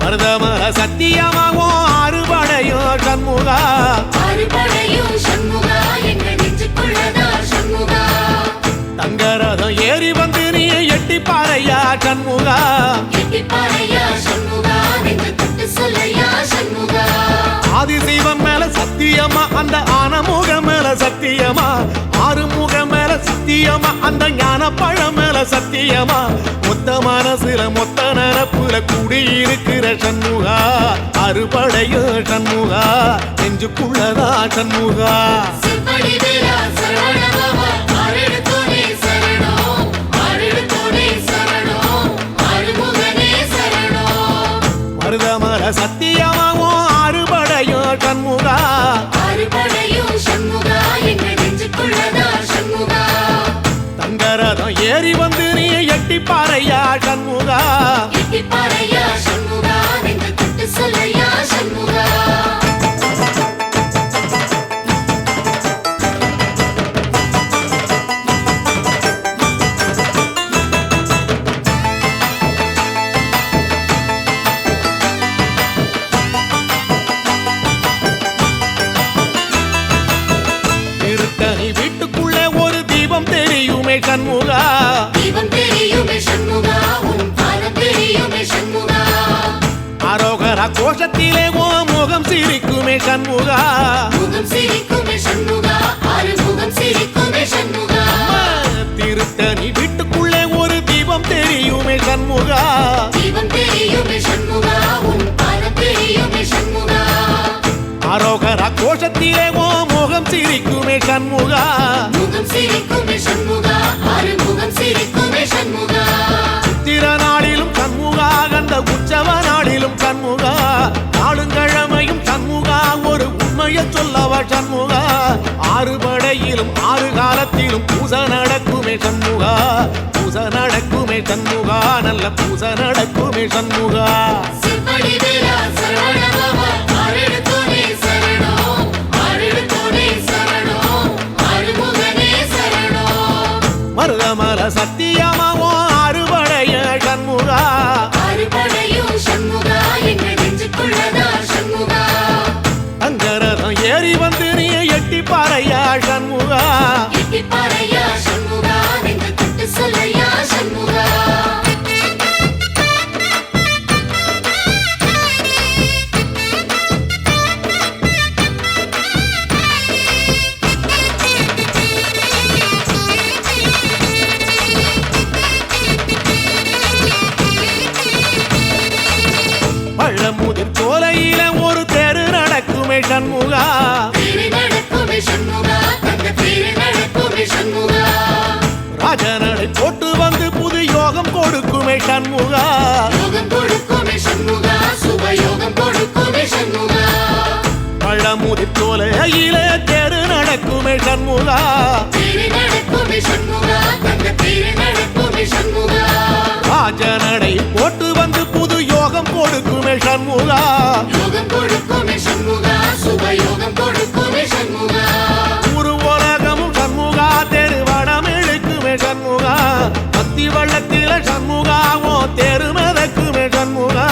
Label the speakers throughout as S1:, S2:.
S1: மருதமர சத்தியமாகும் அறுபடையும் சண்முகா
S2: அறுபடையும் சண்முகா எங்க நெஞ்சுக்குள்ளதா சண்முகா
S1: தங்கரதம் ஏறி வந்து நீ எட்டி பாறையா சண்முகா
S2: எட்டி பாறையா சண்முகா நெஞ்சு தொட்டு சொல்லையா சண்முகா
S1: ஆதிசைவம் மேல சத்தியமா அந்த ஆனமுகம் மேல சத்தியமா ஆறுமுகம் மேல சத்தியமா அந்த ஞான பழம் மேல சத்தியமா மொத்த மனசுல மொத்த நரப்புல குடியிருக்கிற சண்முகா அறுபடையும் சண்முகா நெஞ்சுக்குள்ளதா சண்முகா
S2: சிவடி வேலா சரவணபவா ஆரெடுத்தோனே சரணம் ஆரெடுத்தோனே சரணம் ஆறுமுகனே சரணம்
S1: மருதமர சத்தியமாவும் அறுபடையும் சண்முகா
S2: அறுபடையும் சண்முகா எங்க நெஞ்சுக்குள்ளதா சண்முகா
S1: தங்கரதம் ஏறி வந்து நீ எட்டி பாறையா சண்முகா
S2: எட்டி பாறையா சண்முகா நெஞ்சு தொட்டு சொல்லையா சண்முகா
S1: திருத்தணி வீட்டுக்குள்ள ஒரு தீபம் தெரியுமே சண்முகா
S2: தீபம் தெரியுமே சண்முகா உன் பாதம் தெரியுமே சண்முகா
S1: அரோகரா கோஷத்திலே ஓ முகம் சிரிக்குமே சண்முகா
S2: முகம் சிரிக்குமே சண்முகா ஆறுமுகம் சிரிக்குமே சண்முகா
S1: திருத்தணி வீட்டுக்குள்ளே ஒரு தீபம் தெரியுமே சண்முகா
S2: தீபம் தெரியுமே சண்முகா உன் பாதம் தெரியுமே சண்முகா
S1: அரோகரா கோஷத்திலே ஓ முகம் சிரிக்குமே சண்முகா
S2: முகம் சிரிக்குமே சண்முகா ஆறுமுகம் சிரிக்குமே சண்முகா
S1: சித்திர நாளிலும் சண்முகா கந்த உற்சவ நாளிலும் சண்முகா நாளுங்கிழமையும் சண்முகா ஒரு உண்மையை சொல்லவா சண்முகா ஆறுபடையிலும் ஆறு காலத்திலும் பூசை நடக்குமே சண்முகா பூசை நடக்குமே சண்முகா நல்ல பூசை நடக்குமே சண்முகா
S2: சிவடி வேலா சரவணபவா ஆரெடுத்தோனே சரணம் ஆரெடுத்தோனே சரணம் ஆறுமுகனே சரணம்
S1: மருதமர சத்தியமாவோ அறுபடைய சண்முகா
S2: அறுபடையும் சண்முகா எங்க நெஞ்சுக்குள்ளதா சண்முகா
S1: அங்கரதம் ஏறி வந்து நீ எட்டி பாறையா சண்முகா
S2: எட்டி பாறையா சண்முகா நெஞ்சு தொட்டு சொல்லையா சண்முகா
S1: பழமுதிர் கோலையில ஒரு தெரு நடக்குமே சண்முகா
S2: தேரு நடக்குமே சண்முகா தங்க தேரு நடக்குமே சண்முகா
S1: ராஜனடை போட்டு வந்து புது யோகம் கொடுக்குமே சண்முகா
S2: யோகம் கொடுக்குமே சண்முகா சுபயோகம் கொடுக்குமே சண்முகா
S1: பழமுதிர் கோலையில தெரு நடக்குமே சண்முகா
S2: தேரு நடக்குமே சண்முகா தங்க தேரு நடக்குமே சண்முகா
S1: ராஜனடை போட்டு வந்து புது யோகம் கொடுக்குமே சண்முகா
S2: யோகம் கொடுக்குமே சண்முகா சுபயோகம் கொடுக்குமே சண்முகா
S1: ஒரு உலகமும் சண்முகா தெருவடம் இழுக்குமே சண்முகா பத்தி வள்ளத்தில சண்முகாவோ தெரு மிதக்குமே சண்முகா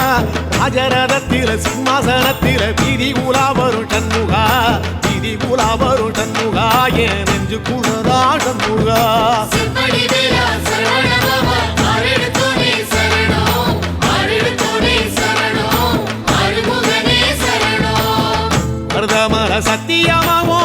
S1: ராஜரதத்தில சிம்மாசனத்தில வீதி உலா வரும் சண்முகா வீதி உலா வரும் சண்முகா என் நெஞ்சு குளதா சண்முகா
S2: சிவடி வேலா சரவணபவா ஆரெடுத்தோனே சரணம் ஆரெடுத்தோனே சரணம் ஆறுமுகனே சரணம்
S1: மருதமர சத்தியமாவோ